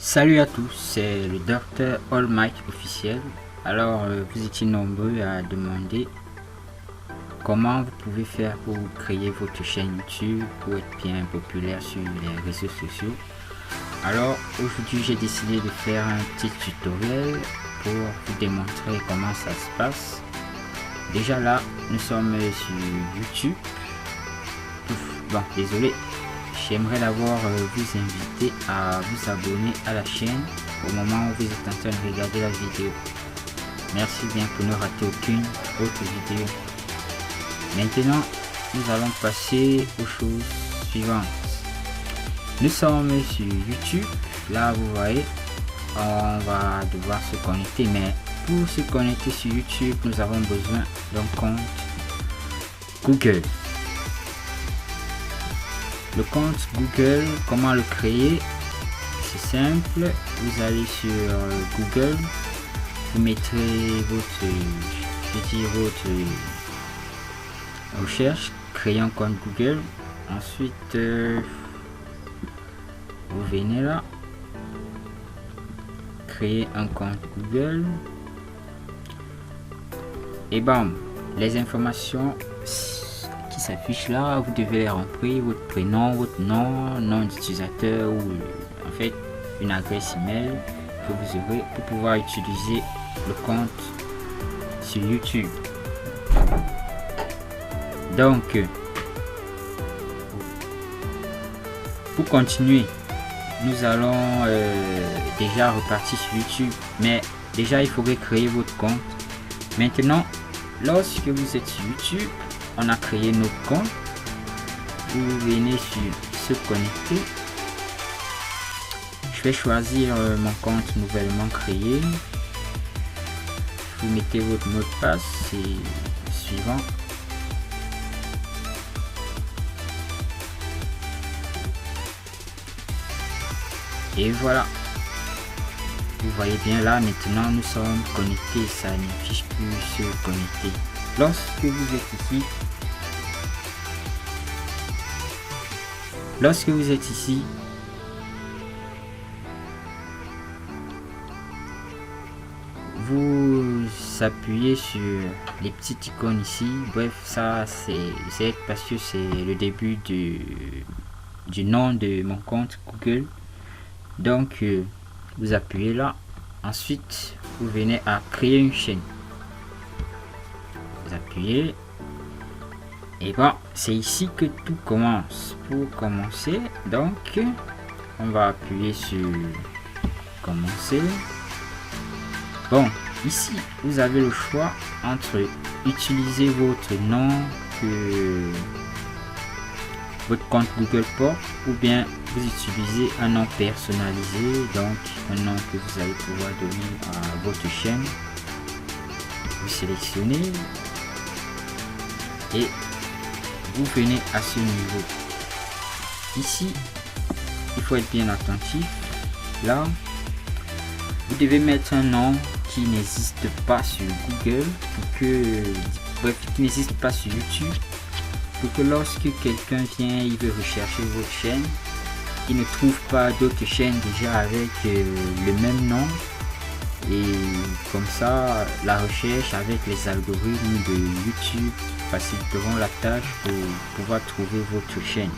Salut à tous, c'est le Dr All Might officiel. Alors vous étiez nombreux à demander comment vous pouvez faire pour créer votre chaîne YouTube pour être bien populaire sur les réseaux sociaux. Alors aujourd'hui j'ai décidé de faire un petit tutoriel pour vous démontrer comment ça se passe. Déjà là nous sommes sur YouTube. Bon, désolé, j'aimerais d'abord vous inviter à vous abonner à la chaîne au moment où vous êtes en train de regarder la vidéo. Merci bien pour ne rater aucune autre vidéo. Maintenant, nous allons passer aux choses suivantes. Nous sommes sur YouTube. Là, vous voyez, on va devoir se connecter. Mais pour se connecter sur YouTube, nous avons besoin d'un compte Google. Le compte Google, comment le créer? C'est simple, vous allez sur Google, vous mettrez votre recherche, créer un compte Google. Ensuite, vous venez là, créer un compte Google. Et bam, les informations qui s'affichent là, vous devez les remplir, votre prénom, votre nom d'utilisateur ou en fait une adresse email que vous aurez pour pouvoir utiliser le compte sur YouTube. Donc pour continuer, nous allons déjà repartir sur YouTube, mais déjà il faudrait créer votre compte. Maintenant, lorsque vous êtes sur YouTube, on a créé notre compte, vous venez sur se connecter. Je vais choisir mon compte nouvellement créé. Vous mettez votre mot de passe, c'est suivant. Et voilà, vous voyez bien là, maintenant nous sommes connectés, ça n'affiche plus se connecter. Lorsque vous êtes ici, vous appuyez sur les petites icônes ici. Bref, ça c'est parce que c'est le début du nom de mon compte Google. Donc vous appuyez là. Ensuite vous venez à créer une chaîne. Vous appuyez. Et bon, c'est ici que tout commence. Pour commencer, donc on va appuyer sur commencer. Bon, ici vous avez le choix entre utiliser votre nom que votre compte Google porte, ou bien vous utilisez un nom personnalisé, donc un nom que vous allez pouvoir donner à votre chaîne. Vous sélectionnez et vous venez à ce niveau. Ici, il faut être bien attentif. Là, vous devez mettre un nom qui n'existe pas sur Google, qui n'existe pas sur YouTube, pour que lorsque quelqu'un vient, il veut rechercher votre chaîne, il ne trouve pas d'autres chaînes déjà avec le même nom. Et comme ça, la recherche avec les algorithmes de YouTube faciliteront la tâche pour pouvoir trouver votre chaîne.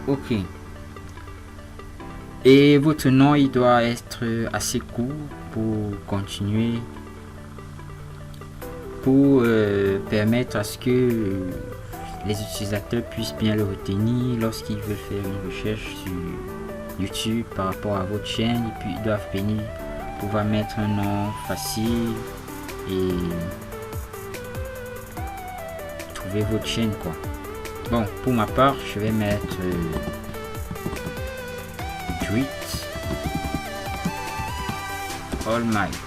Ok. Et votre nom, il doit être assez court pour continuer, pour permettre à ce que les utilisateurs puissent bien le retenir lorsqu'ils veulent faire une recherche sur YouTube par rapport à votre chaîne. Et puis ils doivent venir pouvoir mettre un nom facile et trouver votre chaîne quoi. Bon, pour ma part, je vais mettre Tweet All Might.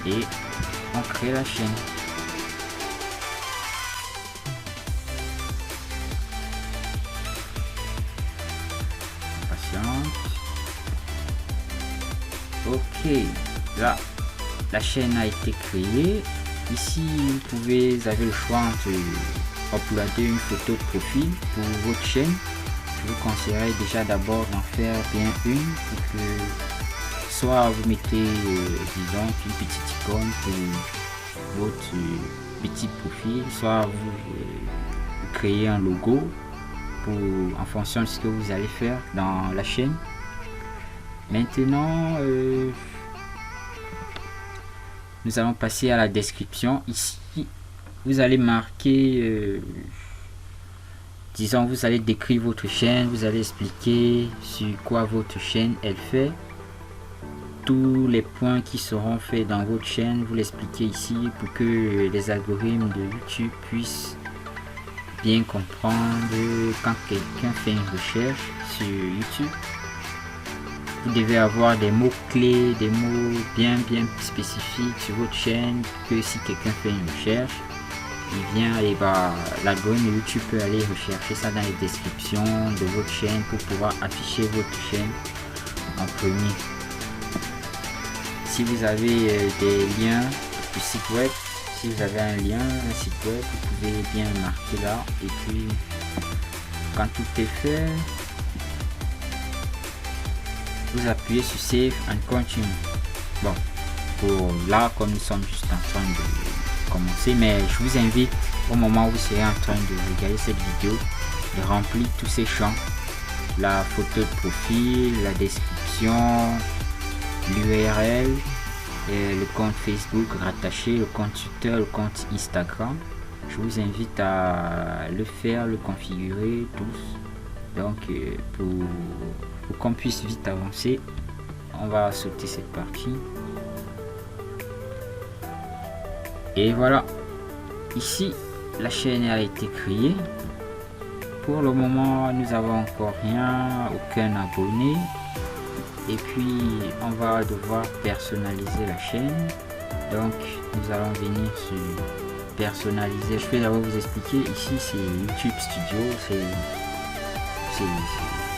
Et on crée la chaîne. Patiente. Ok, là la chaîne a été créée. Ici, vous avez le choix entre uploader une photo de profil pour votre chaîne. Je vous conseillerais déjà d'abord d'en faire bien une pour que soit vous mettez disons une petite icône pour votre petit profil, soit vous créez un logo pour en fonction de ce que vous allez faire dans la chaîne. Maintenant nous allons passer à la description. Ici vous allez marquer disons, vous allez décrire votre chaîne, vous allez expliquer sur quoi votre chaîne elle fait, tous les points qui seront faits dans votre chaîne, vous l'expliquez ici pour que les algorithmes de YouTube puissent bien comprendre quand quelqu'un fait une recherche sur YouTube. Vous devez avoir des mots clés, des mots bien spécifiques sur votre chaîne, que si quelqu'un fait une recherche, il vient et l'algorithme de YouTube peut aller rechercher ça dans les descriptions de votre chaîne pour pouvoir afficher votre chaîne en premier. Si vous avez des liens du site web, si vous avez un lien, un site web, vous pouvez bien marquer là, et puis quand tout est fait, vous appuyez sur Save and Continue. Bon, pour là, comme nous sommes juste en train de commencer, mais je vous invite au moment où vous serez en train de regarder cette vidéo de remplir tous ces champs: la photo de profil, la description, l'URL, le compte Facebook rattaché, le compte Twitter, le compte Instagram. Je vous invite à le faire, le configurer tous. Donc pour qu'on puisse vite avancer, on va sauter cette partie. Et voilà, ici la chaîne a été créée. Pour le moment, nous avons encore rien, aucun abonné. Et puis on va devoir personnaliser la chaîne. Donc nous allons venir sur personnaliser. Je vais d'abord vous expliquer. Ici c'est YouTube Studio, c'est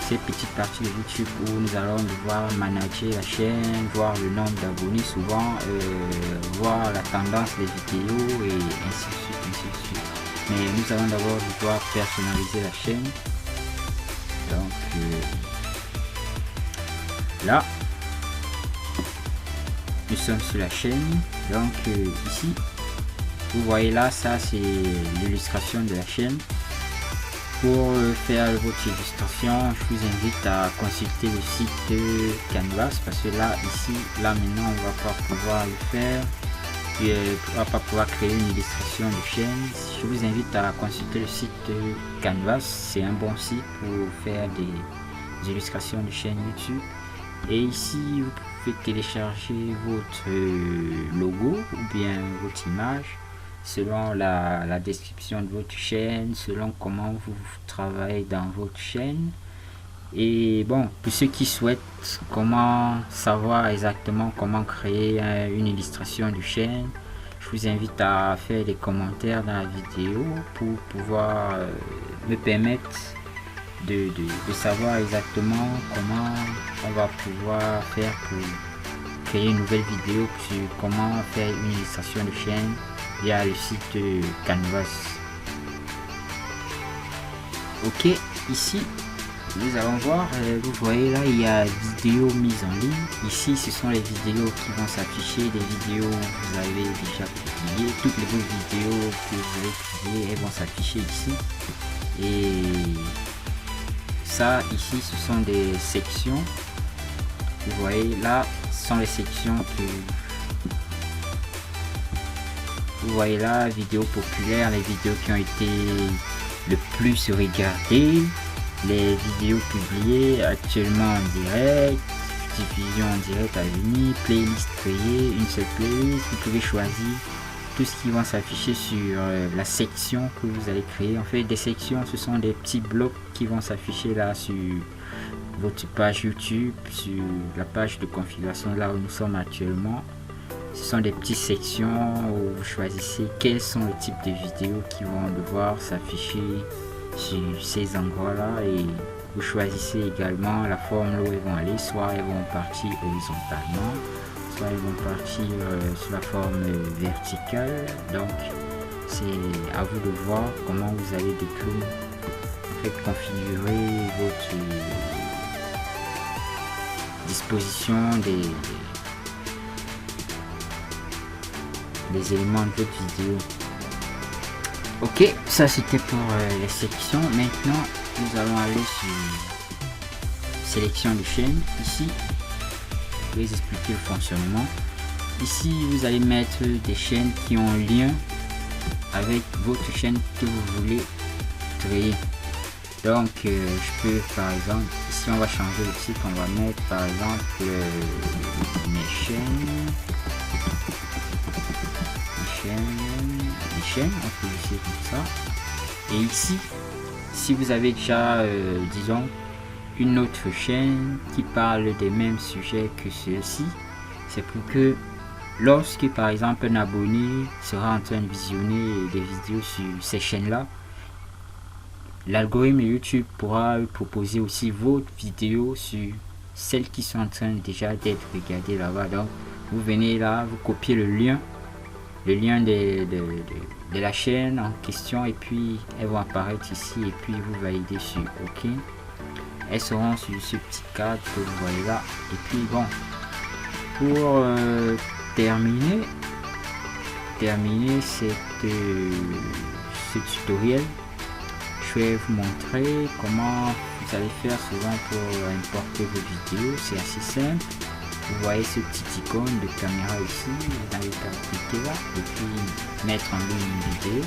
cette petite partie de YouTube où nous allons devoir manager la chaîne, voir le nombre d'abonnés souvent, voir la tendance des vidéos et ainsi de suite, ainsi de suite. Mais nous allons d'abord devoir personnaliser la chaîne. Donc là nous sommes sur la chaîne. Donc ici vous voyez là, ça c'est l'illustration de la chaîne. Pour faire votre illustration, je vous invite à consulter le site Canvas, parce que là maintenant on va pas pouvoir le faire, on va pas pouvoir créer une illustration de chaîne. Je vous invite à consulter le site Canvas, c'est un bon site pour faire des illustrations de chaîne YouTube. Et ici vous pouvez télécharger votre logo ou bien votre image selon la description de votre chaîne, selon comment vous travaillez dans votre chaîne. Et bon, pour ceux qui souhaitent comment savoir exactement comment créer une illustration de chaîne, je vous invite à faire des commentaires dans la vidéo pour pouvoir me permettre de savoir exactement comment on va pouvoir faire pour créer une nouvelle vidéo sur comment faire une illustration de chaîne via le site Canvas. Ok, ici nous allons voir, vous voyez là il y a vidéos mises en ligne. Ici ce sont les vidéos qui vont s'afficher, des vidéos que vous avez déjà publiées, toutes les autres vidéos que vous avez publiées, elles vont s'afficher ici. Et ça ici ce sont des sections, vous voyez là ce sont les sections que vous voyez là, vidéos populaires, les vidéos qui ont été le plus regardées, les vidéos publiées actuellement en direct, diffusion en direct à venir, playlist créée, une seule playlist. Vous pouvez choisir tout ce qui va s'afficher sur la section que vous allez créer. En fait, des sections, ce sont des petits blocs qui vont s'afficher là sur votre page YouTube, sur la page de configuration là où nous sommes actuellement. Ce sont des petites sections où vous choisissez quels sont les types de vidéos qui vont devoir s'afficher sur ces endroits là, et vous choisissez également la forme où elles vont aller, soit elles vont partir horizontalement, soit ils vont partir sur la forme verticale. Donc c'est à vous de voir comment vous allez décrire, en fait, configurer votre disposition des éléments de votre vidéo. Ok, ça c'était pour les sections. Maintenant nous allons aller sur sélection de chaîne. Ici je vais vous expliquer le fonctionnement. Ici vous allez mettre des chaînes qui ont un lien avec votre chaîne que vous voulez créer. Donc je peux par exemple, ici on va changer le titre, on va mettre par exemple mes chaînes, on peut laisser comme ça. Et ici, si vous avez déjà disons une autre chaîne qui parle des mêmes sujets que ceux-ci, c'est pour que lorsque par exemple un abonné sera en train de visionner des vidéos sur ces chaînes là, l'algorithme YouTube pourra proposer aussi votre vidéo sur celles qui sont en train déjà d'être regardées là-bas. Donc vous venez là, vous copiez le lien de la chaîne en question, et puis elles vont apparaître ici, et puis vous validez sur OK. Elles seront sur ce petit cadre que vous voyez là. Et puis bon, pour terminer ce tutoriel, je vais vous montrer comment vous allez faire souvent pour importer vos vidéos. C'est assez simple. Vous voyez ce petit icône de caméra ici, vous allez cliquer là et puis mettre en ligne une vidéo.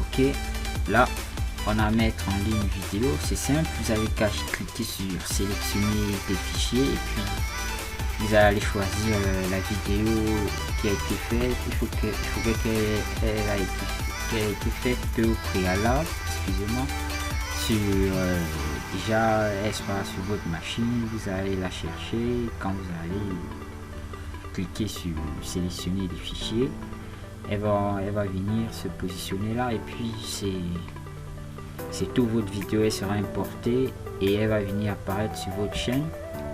Ok, là on a mettre en ligne une vidéo, c'est simple, vous avez qu'à cliquer sur sélectionner des fichiers, et puis vous allez choisir la vidéo qui a été faite. Il faudrait qu'elle ait été faite au préalable, excusez-moi, sur déjà elle sera sur votre machine. Vous allez la chercher. Quand vous allez cliquer sur sélectionner des fichiers, elle va venir se positionner là, et puis c'est tout, votre vidéo elle sera importée et elle va venir apparaître sur votre chaîne.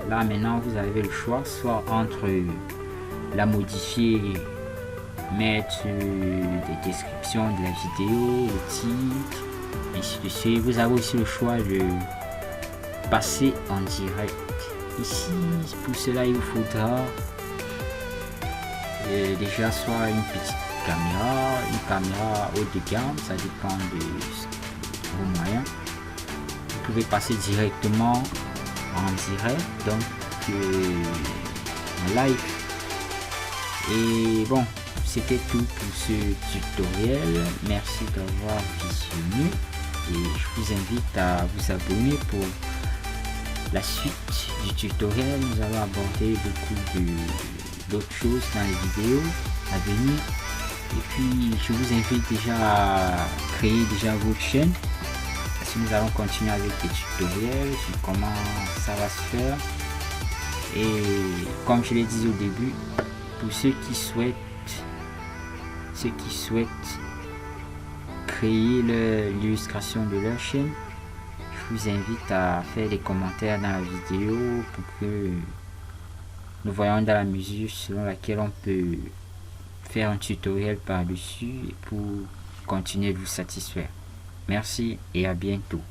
Là maintenant vous avez le choix, soit entre la modifier, mettre des descriptions de la vidéo, le titre, ainsi de suite. Vous avez aussi le choix de passer en direct. Ici pour cela il vous faudra déjà soit une petite caméra haut de gamme, ça dépend de vos moyens. Vous pouvez passer directement en direct, donc en live. Et bon, c'était tout pour ce tutoriel. Merci d'avoir visionné et je vous invite à vous abonner pour la suite du tutoriel. Nous allons aborder beaucoup d'autres choses dans les vidéos à venir. Et puis je vous invite déjà à créer déjà votre chaîne, parce que nous allons continuer avec des tutoriels sur comment ça va se faire. Et comme je l'ai dit au début, pour ceux qui souhaitent créer l'illustration de leur chaîne, je vous invite à faire des commentaires dans la vidéo pour que nous voyons dans la mesure selon laquelle on peut faire un tutoriel par dessus pour continuer de vous satisfaire. Merci et à bientôt.